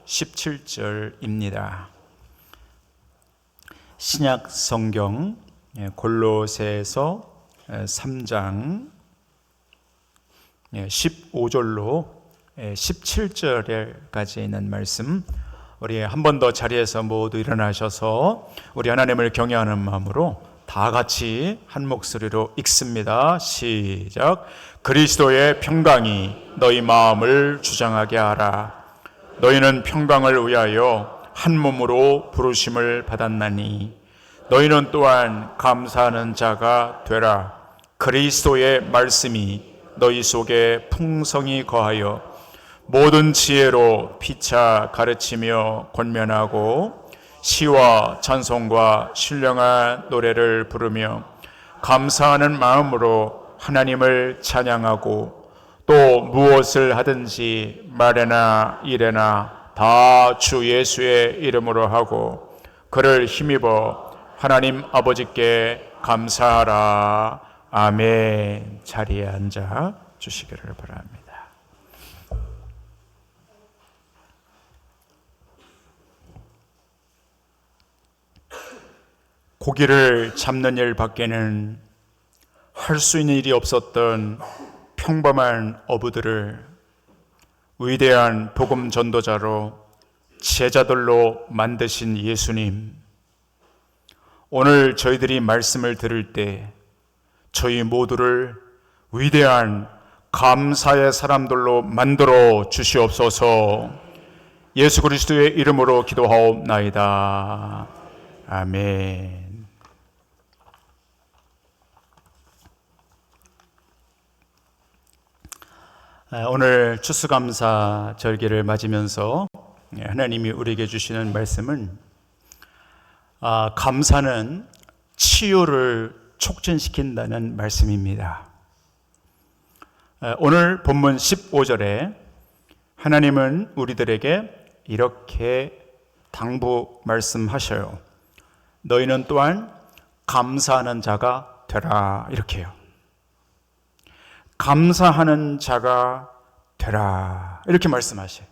17절입니다. 신약 성경 골로새서 3장 15절로 17절까지 있는 말씀, 우리 한 번 더 자리에서 모두 일어나셔서 우리 하나님을 경외하는 마음으로 다 같이 한 목소리로 읽습니다. 시작. 그리스도의 평강이 너희 마음을 주장하게 하라. 너희는 평강을 위하여 한 몸으로 부르심을 받았나니 너희는 또한 감사하는 자가 되라. 그리스도의 말씀이 너희 속에 풍성히 거하여 모든 지혜로 피차 가르치며 권면하고 시와 찬송과 신령한 노래를 부르며 감사하는 마음으로 하나님을 찬양하고 또 무엇을 하든지 말에나 일에나 다 주 예수의 이름으로 하고 그를 힘입어 하나님 아버지께 감사하라. 아멘. 자리에 앉아 주시기를 바랍니다. 고기를 잡는 일 밖에는 할 수 있는 일이 없었던 평범한 어부들을 위대한 복음 전도자로 제자들로 만드신 예수님, 오늘 저희들이 말씀을 들을 때 저희 모두를 위대한 감사의 사람들로 만들어 주시옵소서. 예수 그리스도의 이름으로 기도하옵나이다. 아멘. 오늘 추수감사 절기를 맞으면서 하나님이 우리에게 주시는 말씀은 감사는 치유를 촉진시킨다는 말씀입니다. 오늘 본문 15절에 하나님은 우리들에게 이렇게 당부 말씀하셔요. 너희는 또한 감사하는 자가 되라. 이렇게요. 감사하는 자가 되라. 이렇게 말씀하셔요.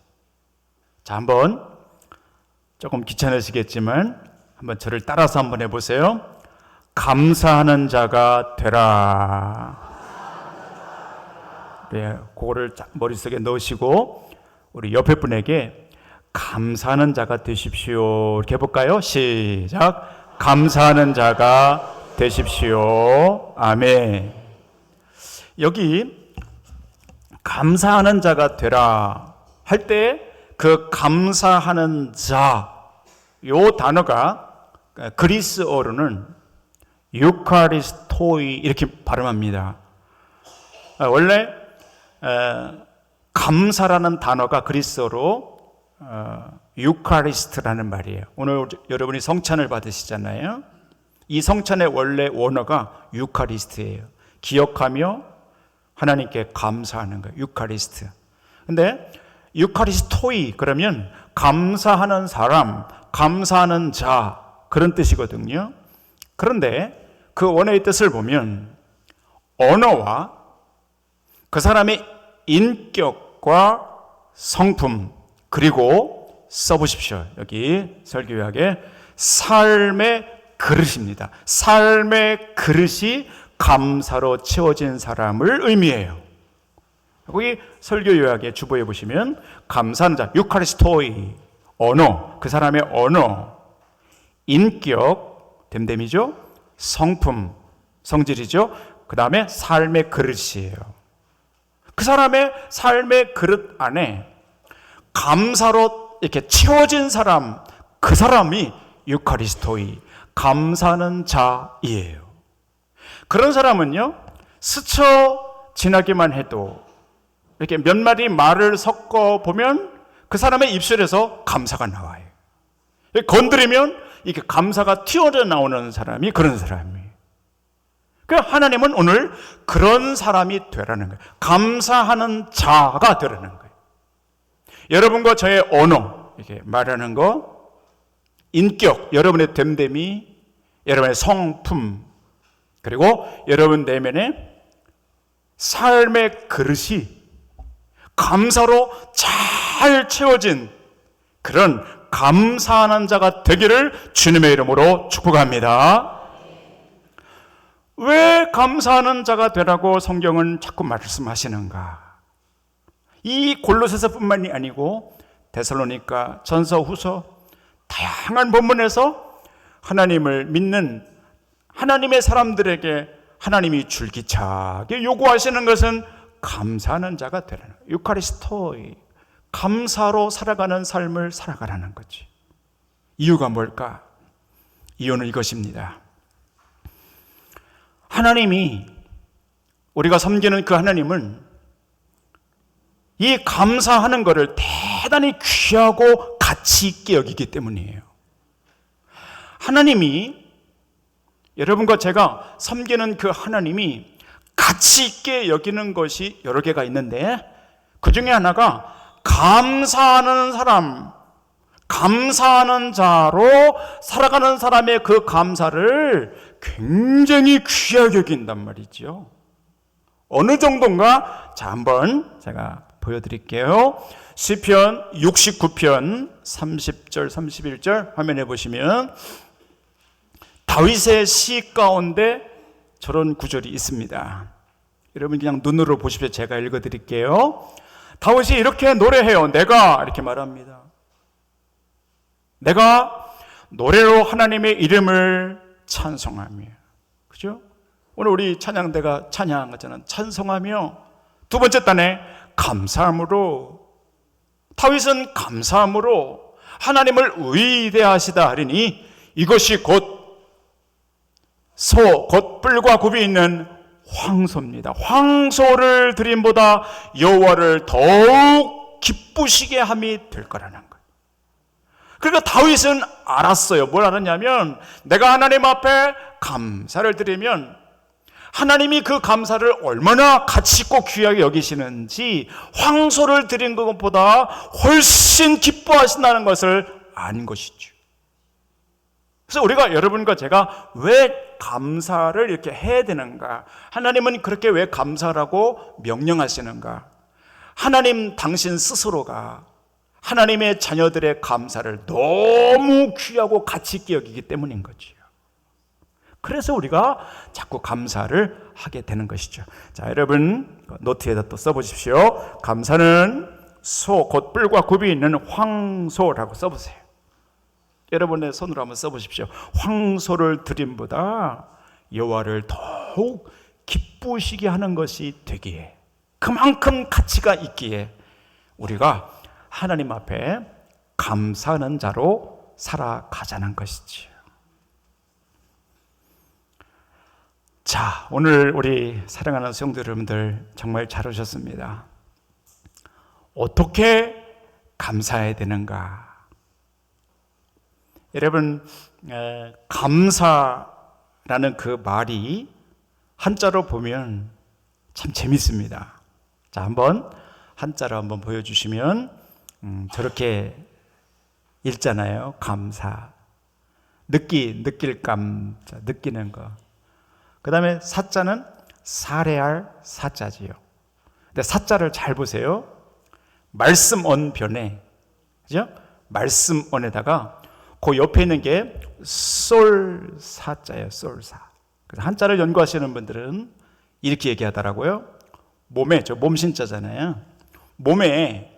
자, 한번 조금 귀찮으시겠지만 한번 저를 따라서 한번 해보세요. 감사하는 자가 되라. 네, 그거를 머릿속에 넣으시고 우리 옆에 분에게 감사하는 자가 되십시오. 이렇게 해볼까요? 시작. 감사하는 자가 되십시오. 아멘. 여기 감사하는 자가 되라 할 때 그 감사하는 자, 요 단어가 그리스어로는 유카리스토이 이렇게 발음합니다. 원래 감사라는 단어가 그리스어로 유카리스트라는 말이에요. 오늘 여러분이 성찬을 받으시잖아요. 이 성찬의 원래 원어가 유카리스트예요. 기억하며 하나님께 감사하는 거예요. 유카리스트. 근데 유카리스토이 그러면 감사하는 사람, 감사하는 자 그런 뜻이거든요. 그런데 그 원어의 뜻을 보면 언어와 그 사람의 인격과 성품 그리고 써보십시오. 여기 설교약에 삶의 그릇입니다. 삶의 그릇이 감사로 채워진 사람을 의미해요. 거기 설교 요약에 주보에 보시면 감사하는 자, 유카리스토이, 언어, 그 사람의 언어, 인격, 됨됨이죠, 성품, 성질이죠, 그 다음에 삶의 그릇이에요. 그 사람의 삶의 그릇 안에 감사로 이렇게 채워진 사람, 그 사람이 유카리스토이, 감사하는 자이에요. 그런 사람은요, 스쳐 지나기만 해도 이렇게 몇 마디 말을 섞어 보면 그 사람의 입술에서 감사가 나와요. 건드리면 이렇게 감사가 튀어져 나오는 사람이 그런 사람이에요. 그러니까 하나님은 오늘 그런 사람이 되라는 거예요. 감사하는 자가 되라는 거예요. 여러분과 저의 언어, 이렇게 말하는 거, 인격, 여러분의 됨됨이, 여러분의 성품, 그리고 여러분 내면의 삶의 그릇이 감사로 잘 채워진 그런 감사하는 자가 되기를 주님의 이름으로 축복합니다. 왜 감사하는 자가 되라고 성경은 자꾸 말씀하시는가? 이 골로새서뿐만이 아니고 데살로니가, 전서, 후서 다양한 본문에서 하나님을 믿는 하나님의 사람들에게 하나님이 줄기차게 요구하시는 것은 감사하는 자가 되라는 거예요. 유카리스토이, 감사로 살아가는 삶을 살아가라는 거지. 이유가 뭘까? 이유는 이것입니다. 하나님이, 우리가 섬기는 그 하나님은 이 감사하는 것을 대단히 귀하고 가치 있게 여기기 때문이에요. 하나님이, 여러분과 제가 섬기는 그 하나님이 가치 있게 여기는 것이 여러 개가 있는데, 그 중에 하나가 감사하는 사람, 감사하는 자로 살아가는 사람의 그 감사를 굉장히 귀하게 여긴단 말이죠. 어느 정도인가? 자, 한번 제가 보여드릴게요. 시편 69편 30절 31절 화면에 보시면 다윗의 시 가운데 저런 구절이 있습니다. 여러분 그냥 눈으로 보십시오. 제가 읽어드릴게요. 다윗이 이렇게 노래해요. 내가, 이렇게 말합니다. 내가 노래로 하나님의 이름을 찬송하며. 그죠? 오늘 우리 찬양대가 찬양한 것처럼 찬송하며, 두 번째 단에 감사함으로, 다윗은 감사함으로 하나님을 위대하시다 하리니 이것이 곧 곧 뿔과 굽이 있는 황소입니다. 황소를 드림보다 여호와를 더욱 기쁘시게 함이 될 거라는 거예요. 그러니까 다윗은 알았어요. 뭘 알았냐면, 내가 하나님 앞에 감사를 드리면 하나님이 그 감사를 얼마나 가치 있고 귀하게 여기시는지 황소를 드린 것보다 훨씬 기뻐하신다는 것을 안 것이죠. 그래서 우리가, 여러분과 제가 왜 감사를 이렇게 해야 되는가? 하나님은 그렇게 왜 감사라고 명령하시는가? 하나님 당신 스스로가 하나님의 자녀들의 감사를 너무 귀하고 가치 있게 여기기 때문인 거지요. 그래서 우리가 자꾸 감사를 하게 되는 것이죠. 자, 여러분 노트에다 또 써보십시오. 감사는 곧 뿔과 굽이 있는 황소라고 써보세요. 여러분의 손으로 한번 써보십시오. 황소를 드림보다 여호와를 더욱 기쁘시게 하는 것이 되기에, 그만큼 가치가 있기에 우리가 하나님 앞에 감사하는 자로 살아가자는 것이지요. 자, 오늘 우리 사랑하는 성도 여러분들 정말 잘 오셨습니다. 어떻게 감사해야 되는가? 여러분, 감사라는 그 말이 한자로 보면 참 재밌습니다. 자, 한번 한자로 한번 보여주시면 저렇게 읽잖아요. 감사, 느낄 감, 느끼는 거. 그 다음에 사자는 사례할 사자지요. 근데 사자를 잘 보세요. 말씀언 변에, 그죠? 말씀언에다가 그 옆에 있는 게 쏠사자예요. 쏠사. 그래서 한자를 연구하시는 분들은 이렇게 얘기하더라고요. 몸에, 저 몸신자잖아요. 몸에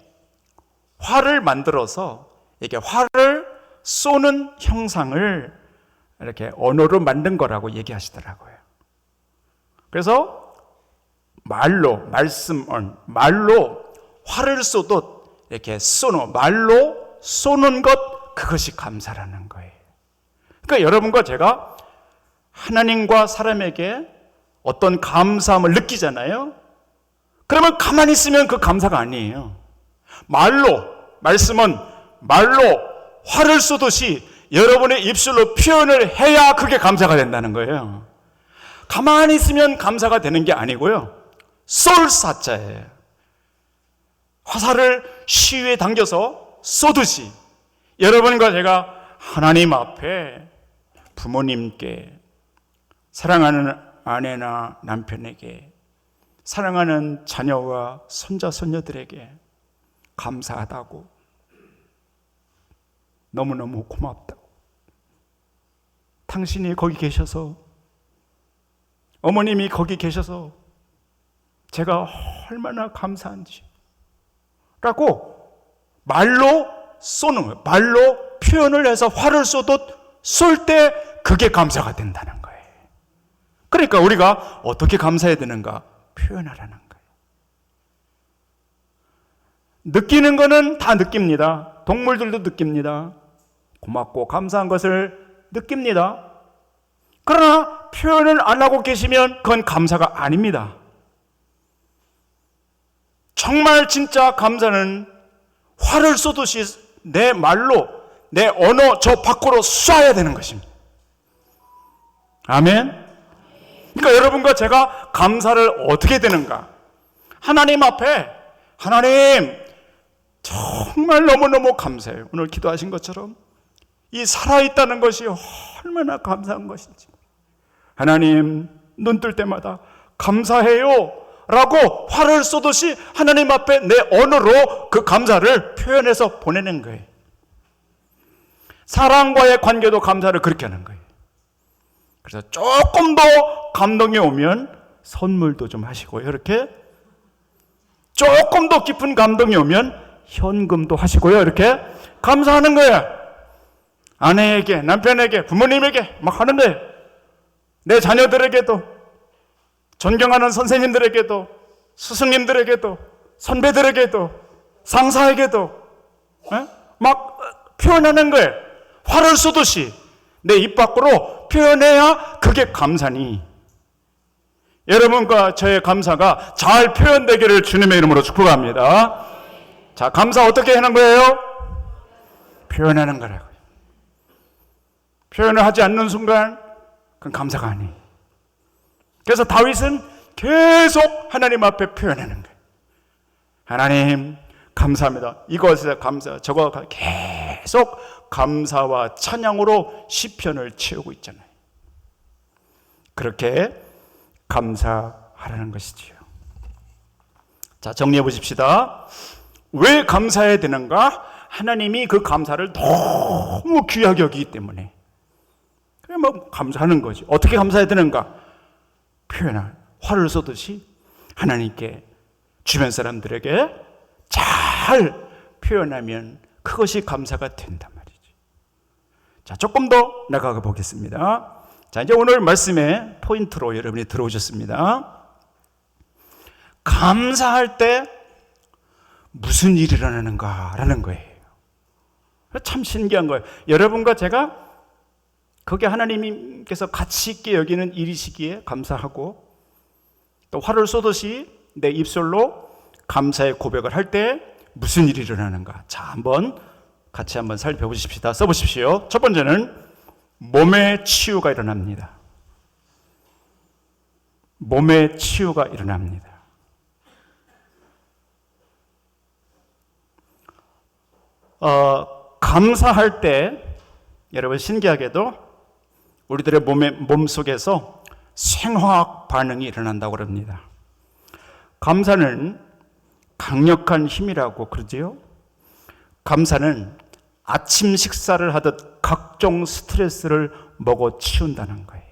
활을 만들어서 이렇게 활을 쏘는 형상을 이렇게 언어로 만든 거라고 얘기하시더라고요. 그래서 말로, 말씀언, 말로 활을 쏘듯 이렇게 말로 쏘는 것, 그것이 감사라는 거예요. 그러니까 여러분과 제가 하나님과 사람에게 어떤 감사함을 느끼잖아요. 그러면 가만히 있으면 그 감사가 아니에요. 말씀은 말로 활을 쏘듯이 여러분의 입술로 표현을 해야 그게 감사가 된다는 거예요. 가만히 있으면 감사가 되는 게 아니고요. 쏠사자예요. 화살을 시위에 당겨서 쏘듯이 여러분과 제가 하나님 앞에, 부모님께, 사랑하는 아내나 남편에게, 사랑하는 자녀와 손자, 손녀들에게 감사하다고, 너무너무 고맙다고. 당신이 거기 계셔서, 어머님이 거기 계셔서 제가 얼마나 감사한지 라고 말로 쏘는 거예요. 말로 표현을 해서 화를 쏘도 쏠 때 그게 감사가 된다는 거예요. 그러니까 우리가 어떻게 감사해야 되는가? 표현하라는 거예요. 느끼는 거는 다 느낍니다. 동물들도 느낍니다. 고맙고 감사한 것을 느낍니다. 그러나 표현을 안 하고 계시면 그건 감사가 아닙니다. 정말 진짜 감사는 화를 쏘듯이 내 말로, 내 언어 저 밖으로 쏴야 되는 것입니다. 아멘. 그러니까 여러분과 제가 감사를 어떻게 되는가? 하나님 앞에, 하나님 정말 너무너무 감사해요. 오늘 기도하신 것처럼 이 살아있다는 것이 얼마나 감사한 것인지, 하나님 눈 뜰 때마다 감사해요 라고 화를 쏘듯이 하나님 앞에 내 언어로 그 감사를 표현해서 보내는 거예요. 사랑과의 관계도 감사를 그렇게 하는 거예요. 그래서 조금 더 감동이 오면 선물도 좀 하시고요. 이렇게 조금 더 깊은 감동이 오면 현금도 하시고요. 이렇게 감사하는 거예요. 아내에게, 남편에게, 부모님에게 막 하는 거예요. 내 자녀들에게도, 존경하는 선생님들에게도, 스승님들에게도, 선배들에게도, 상사에게도 막 표현하는 거예요. 화를 쏘듯이 내 입 밖으로 표현해야 그게 감사니. 여러분과 저의 감사가 잘 표현되기를 주님의 이름으로 축복합니다. 자, 감사 어떻게 하는 거예요? 표현하는 거라고요. 표현을 하지 않는 순간 그건 감사가 아니에요. 그래서 다윗은 계속 하나님 앞에 표현하는 거예요. 하나님 감사합니다. 이것에 감사, 저거 계속 감사와 찬양으로 시편을 채우고 있잖아요. 그렇게 감사하라는 것이지요. 자, 정리해 보십시다. 왜 감사해야 되는가? 하나님이 그 감사를 너무 귀하게 여기기 때문에 그냥 뭐 감사하는 거지. 어떻게 감사해야 되는가? 표현할, 화를 쏘듯이 하나님께, 주변 사람들에게 잘 표현하면 그것이 감사가 된단 말이지. 자, 조금 더 나가가 보겠습니다. 자, 이제 오늘 말씀의 포인트로 여러분이 들어오셨습니다. 감사할 때 무슨 일이 일어나는가라는 거예요. 참 신기한 거예요. 여러분과 제가 그게 하나님께서 가치 있게 여기는 일이시기에 감사하고, 또 화를 쏘듯이 내 입술로 감사의 고백을 할 때 무슨 일이 일어나는가. 자, 한번 같이 한번 살펴보십시다. 써보십시오. 첫 번째는 몸의 치유가 일어납니다. 몸의 치유가 일어납니다. 감사할 때 여러분 신기하게도 우리들의 몸속에서 생화학 반응이 일어난다고 합니다. 감사는 강력한 힘이라고 그러지요. 감사는 아침 식사를 하듯 각종 스트레스를 먹어 치운다는 거예요.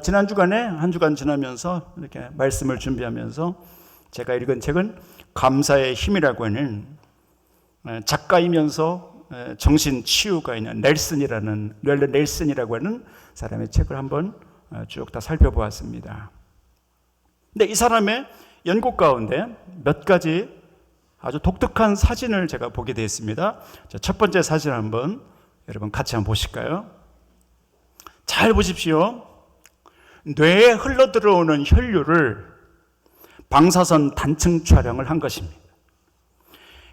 지난 주간에 한 주간 지나면서 이렇게 말씀을 준비하면서 제가 읽은 책은 감사의 힘이라고 하는 작가이면서 정신 치유가 있는 넬슨이라고 하는 사람의 책을 한번 쭉 다 살펴보았습니다. 근데 이 사람의 연구 가운데 몇 가지 아주 독특한 사진을 제가 보게 되었습니다. 자, 첫 번째 사진 한번 여러분 같이 한번 보실까요? 잘 보십시오. 뇌에 흘러들어오는 혈류를 방사선 단층 촬영을 한 것입니다.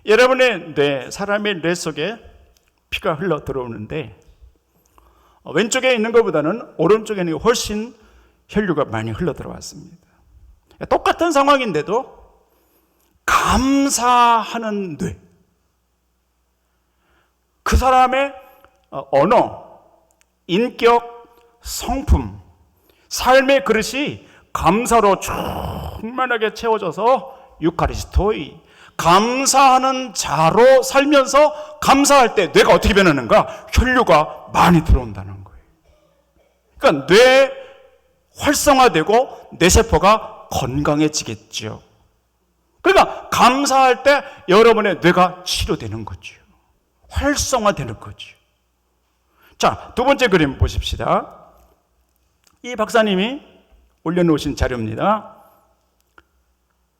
여러분의 뇌, 사람의 뇌 속에 피가 흘러 들어오는데 왼쪽에 있는 것보다는 오른쪽에 있는 게 훨씬 혈류가 많이 흘러 들어왔습니다. 똑같은 상황인데도 감사하는 뇌, 그 사람의 언어, 인격, 성품, 삶의 그릇이 감사로 충만하게 채워져서 유카리스토이, 감사하는 자로 살면서 감사할 때 뇌가 어떻게 변하는가? 혈류가 많이 들어온다는 거예요. 그러니까 뇌 활성화되고 뇌세포가 건강해지겠죠. 그러니까 감사할 때 여러분의 뇌가 치료되는 거죠. 활성화되는 거죠. 자, 두 번째 그림 보십시다. 이 박사님이 올려놓으신 자료입니다.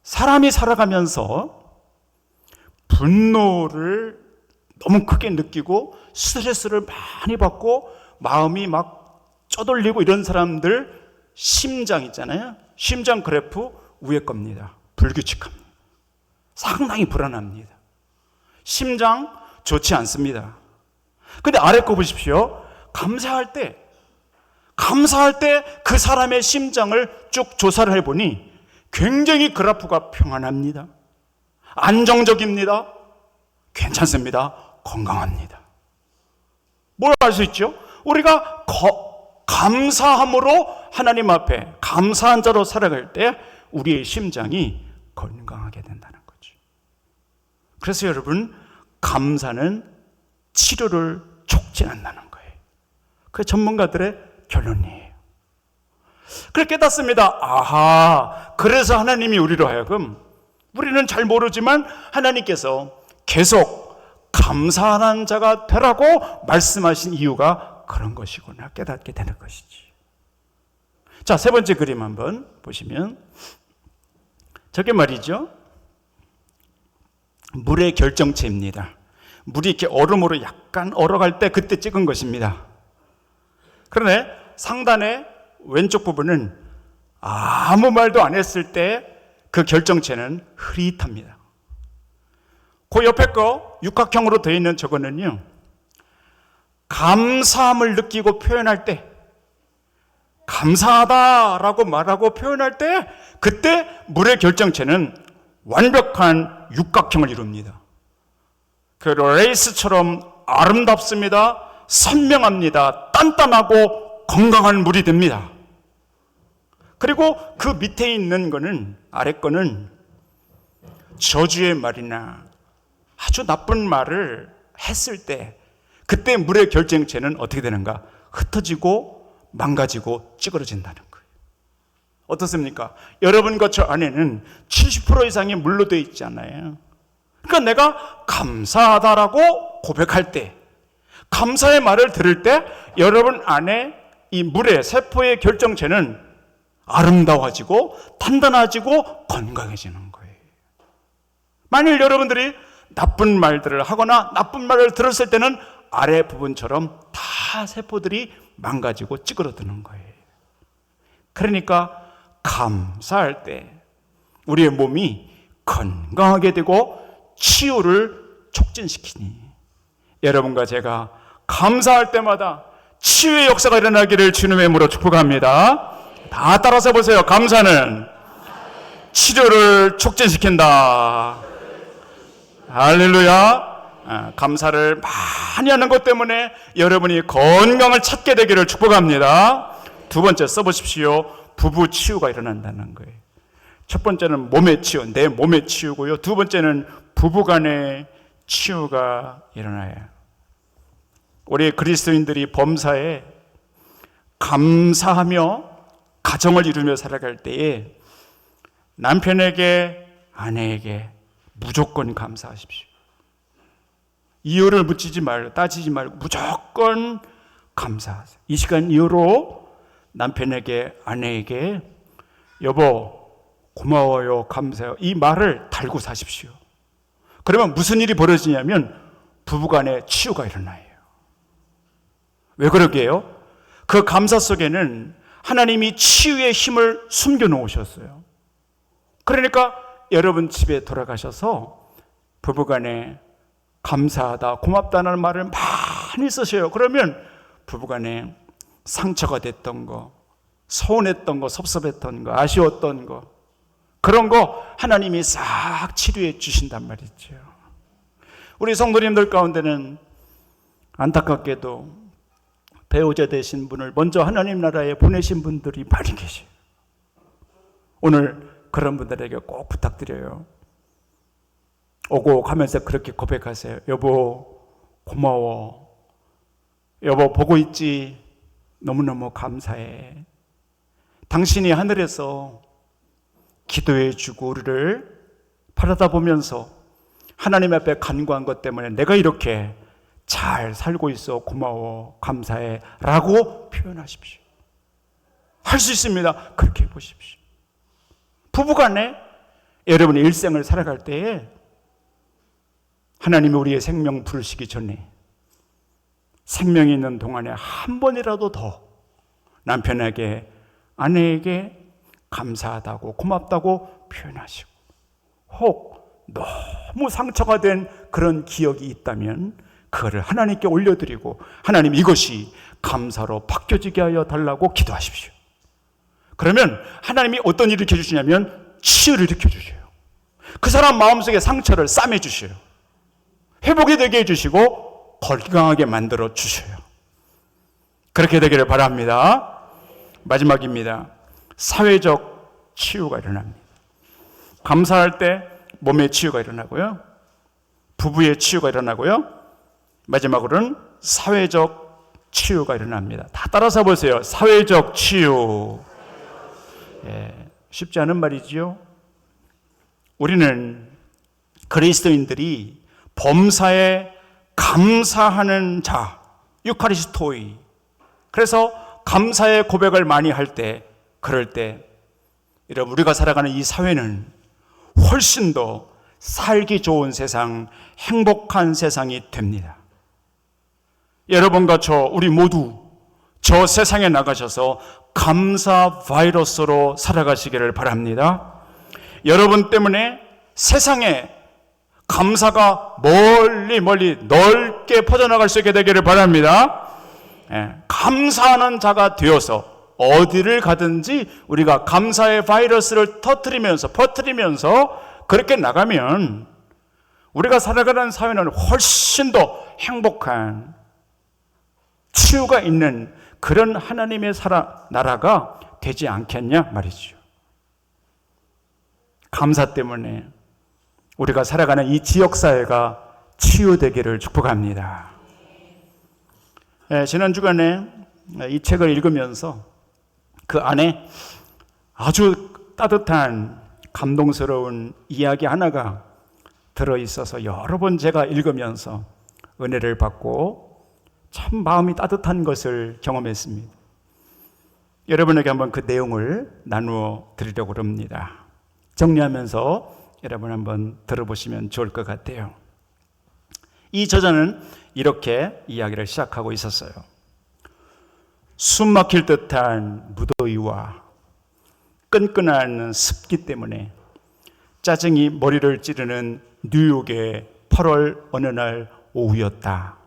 사람이 살아가면서 분노를 너무 크게 느끼고 스트레스를 많이 받고 마음이 막 쪼들리고 이런 사람들 심장 있잖아요. 심장 그래프 위에 겁니다. 불규칙합니다. 상당히 불안합니다. 심장 좋지 않습니다. 근데 아래 거 보십시오. 감사할 때 그 사람의 심장을 쭉 조사를 해보니 굉장히 그래프가 평안합니다. 안정적입니다. 괜찮습니다. 건강합니다. 뭘 알 수 있죠? 우리가 감사함으로 하나님 앞에 감사한 자로 살아갈 때 우리의 심장이 건강하게 된다는 거죠. 그래서 여러분, 감사는 치료를 촉진한다는 거예요. 그 전문가들의 결론이에요. 그래 깨닫습니다. 아하, 그래서 하나님이 우리로 하여금, 우리는 잘 모르지만 하나님께서 계속 감사하는 자가 되라고 말씀하신 이유가 그런 것이구나 깨닫게 되는 것이지. 자, 세 번째 그림 한번 보시면 저게 말이죠, 물의 결정체입니다. 물이 이렇게 얼음으로 약간 얼어갈 때 그때 찍은 것입니다. 그런데 상단의 왼쪽 부분은 아무 말도 안 했을 때 그 결정체는 흐릿합니다. 그 옆에 거 육각형으로 되어 있는 저거는요, 감사함을 느끼고 표현할 때, 감사하다라고 말하고 표현할 때 그때 물의 결정체는 완벽한 육각형을 이룹니다. 그 레이스처럼 아름답습니다. 선명합니다. 단단하고 건강한 물이 됩니다. 그리고 그 밑에 있는 거는, 아래 거는 저주의 말이나 아주 나쁜 말을 했을 때 그때 물의 결정체는 어떻게 되는가? 흩어지고 망가지고 찌그러진다는 거예요. 어떻습니까? 여러분과 저 안에는 70% 이상이 물로 되어 있잖아요. 그러니까 내가 감사하다라고 고백할 때, 감사의 말을 들을 때 여러분 안에 이 물의 세포의 결정체는 아름다워지고 단단해지고 건강해지는 거예요. 만일 여러분들이 나쁜 말들을 하거나 나쁜 말을 들었을 때는 아래 부분처럼 다 세포들이 망가지고 찌그러드는 거예요. 그러니까 감사할 때 우리의 몸이 건강하게 되고 치유를 촉진시키니 여러분과 제가 감사할 때마다 치유의 역사가 일어나기를 주님의 이름으로 축복합니다. 다 따라서 보세요. 감사는 치료를 촉진시킨다. 할렐루야. 감사를 많이 하는 것 때문에 여러분이 건강을 찾게 되기를 축복합니다. 두 번째 써보십시오. 부부 치유가 일어난다는 거예요. 첫 번째는 몸의 치유, 내 몸의 치유고요. 두 번째는 부부간의 치유가 일어나요. 우리 그리스도인들이 범사에 감사하며 가정을 이루며 살아갈 때에 남편에게, 아내에게 무조건 감사하십시오. 이유를 묻지 말고, 따지지 말고 무조건 감사하세요. 이 시간 이후로 남편에게, 아내에게 여보 고마워요, 감사해요, 이 말을 달고 사십시오. 그러면 무슨 일이 벌어지냐면 부부간의 치유가 일어나요. 왜 그러게요? 그 감사 속에는 하나님이 치유의 힘을 숨겨 놓으셨어요. 그러니까 여러분 집에 돌아가셔서 부부간에 감사하다, 고맙다는 말을 많이 쓰셔요. 그러면 부부간에 상처가 됐던 거, 서운했던 거, 섭섭했던 거, 아쉬웠던 거, 그런 거 하나님이 싹 치료해 주신단 말이죠. 우리 성도님들 가운데는 안타깝게도 배우자 되신 분을 먼저 하나님 나라에 보내신 분들이 많이 계세요. 오늘 그런 분들에게 꼭 부탁드려요. 오고 가면서 그렇게 고백하세요. 여보, 고마워. 여보, 보고 있지? 너무너무 감사해. 당신이 하늘에서 기도해 주고 우리를 바라다 보면서 하나님 앞에 간구한 것 때문에 내가 이렇게 잘 살고 있어. 고마워. 감사해. 라고 표현하십시오. 할 수 있습니다. 그렇게 해보십시오. 부부간에 여러분의 일생을 살아갈 때에 하나님이 우리의 생명 부르시기 전에 생명이 있는 동안에 한 번이라도 더 남편에게, 아내에게 감사하다고, 고맙다고 표현하시고, 혹 너무 상처가 된 그런 기억이 있다면 그거를 하나님께 올려드리고, 하나님 이것이 감사로 바뀌어지게 하여 달라고 기도하십시오. 그러면 하나님이 어떤 일을 일으켜주시냐면 치유를 일으켜주셔요. 그 사람 마음속에 상처를 싸매주셔요. 회복이 되게 해주시고 건강하게 만들어 주셔요. 그렇게 되기를 바랍니다. 마지막입니다. 사회적 치유가 일어납니다. 감사할 때 몸의 치유가 일어나고요, 부부의 치유가 일어나고요, 마지막으로는 사회적 치유가 일어납니다. 다 따라서 보세요. 사회적 치유. 쉽지 않은 말이지요. 우리는 그리스도인들이 범사에 감사하는 자, 유카리스토이. 그래서 감사의 고백을 많이 할 때, 그럴 때 여러분, 우리가 살아가는 이 사회는 훨씬 더 살기 좋은 세상, 행복한 세상이 됩니다. 여러분과 우리 모두 저 세상에 나가셔서 감사 바이러스로 살아가시기를 바랍니다. 여러분 때문에 세상에 감사가 멀리 넓게 퍼져나갈 수 있게 되기를 바랍니다. 감사하는 자가 되어서 어디를 가든지 우리가 감사의 바이러스를 퍼뜨리면서 그렇게 나가면 우리가 살아가는 사회는 훨씬 더 행복한, 치유가 있는 그런 하나님의 나라가 되지 않겠냐 말이죠. 감사 때문에 우리가 살아가는 이 지역사회가 치유되기를 축복합니다. 지난 주간에 이 책을 읽으면서 그 안에 아주 따뜻한 감동스러운 이야기 하나가 들어있어서 여러 번 제가 읽으면서 은혜를 받고 참 마음이 따뜻한 것을 경험했습니다. 여러분에게 한번 그 내용을 나누어 드리려고 합니다. 정리하면서 여러분 한번 들어보시면 좋을 것 같아요. 이 저자는 이렇게 이야기를 시작하고 있었어요. 숨 막힐 듯한 무더위와 끈끈한 습기 때문에 짜증이 머리를 찌르는 뉴욕의 8월 어느 날 오후였다.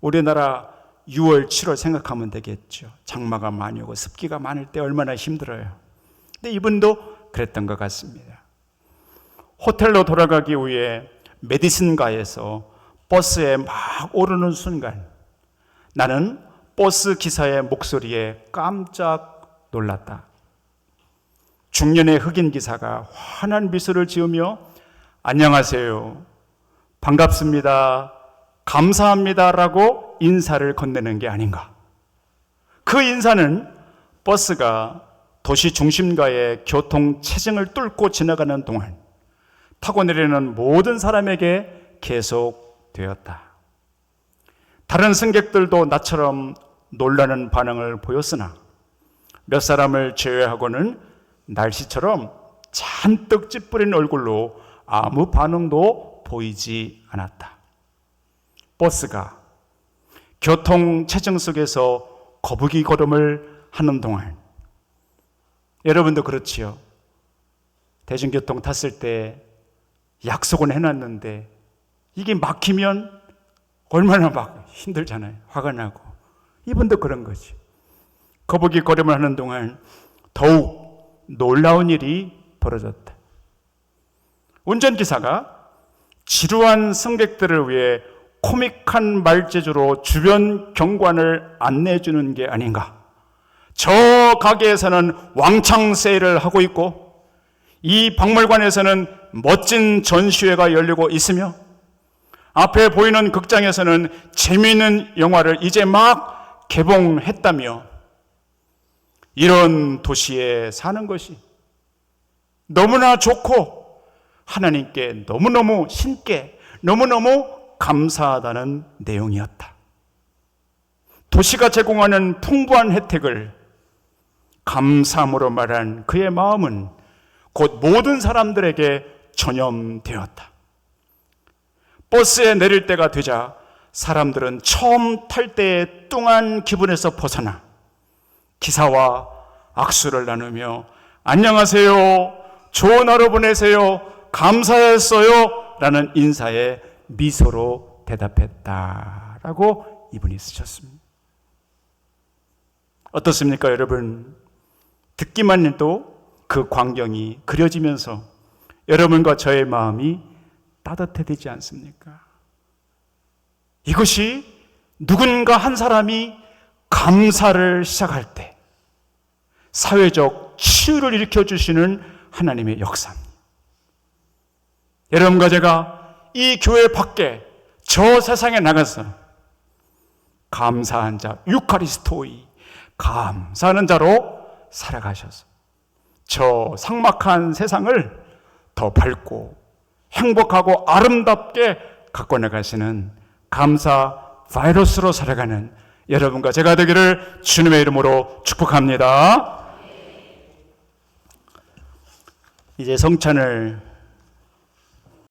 우리나라 6월, 7월 생각하면 되겠죠. 장마가 많이 오고 습기가 많을 때 얼마나 힘들어요. 근데 이분도 그랬던 것 같습니다. 호텔로 돌아가기 위해 메디슨가에서 버스에 막 오르는 순간 나는 버스 기사의 목소리에 깜짝 놀랐다. 중년의 흑인 기사가 환한 미소를 지으며 안녕하세요, 반갑습니다, 감사합니다라고 인사를 건네는 게 아닌가. 그 인사는 버스가 도시 중심가의 교통 체증을 뚫고 지나가는 동안 타고 내리는 모든 사람에게 계속되었다. 다른 승객들도 나처럼 놀라는 반응을 보였으나 몇 사람을 제외하고는 날씨처럼 잔뜩 찌푸린 얼굴로 아무 반응도 보이지 않았다. 버스가 교통 체증 속에서 거북이 걸음을 하는 동안, 여러분도 그렇지요. 대중교통 탔을 때 약속은 해놨는데 이게 막히면 얼마나 막 힘들잖아요. 화가 나고. 이분도 그런 거지. 거북이 걸음을 하는 동안 더욱 놀라운 일이 벌어졌다. 운전기사가 지루한 승객들을 위해 코믹한 말재주로 주변 경관을 안내해 주는 게 아닌가. 저 가게에서는 왕창 세일을 하고 있고 이 박물관에서는 멋진 전시회가 열리고 있으며 앞에 보이는 극장에서는 재미있는 영화를 이제 막 개봉했다며 이런 도시에 사는 것이 너무나 좋고 하나님께 너무너무 신께 너무너무 감사하다는 내용이었다. 도시가 제공하는 풍부한 혜택을 감사함으로 말한 그의 마음은 곧 모든 사람들에게 전염되었다. 버스에 내릴 때가 되자 사람들은 처음 탈 때의 뚱한 기분에서 벗어나 기사와 악수를 나누며 안녕하세요, 좋은 하루 보내세요, 감사했어요 라는 인사에 미소로 대답했다라고 이분이 쓰셨습니다. 어떻습니까 여러분? 듣기만 해도 그 광경이 그려지면서 여러분과 저의 마음이 따뜻해지지 않습니까? 이것이 누군가 한 사람이 감사를 시작할 때 사회적 치유를 일으켜주시는 하나님의 역사입니다. 여러분과 제가 이 교회 밖에 저 세상에 나가서 감사한 자, 유카리스토이, 감사하는 자로 살아가셔서 저 삭막한 세상을 더 밝고 행복하고 아름답게 갖고 나가시는 감사 바이러스로 살아가는 여러분과 제가 되기를 주님의 이름으로 축복합니다. 이제 성찬을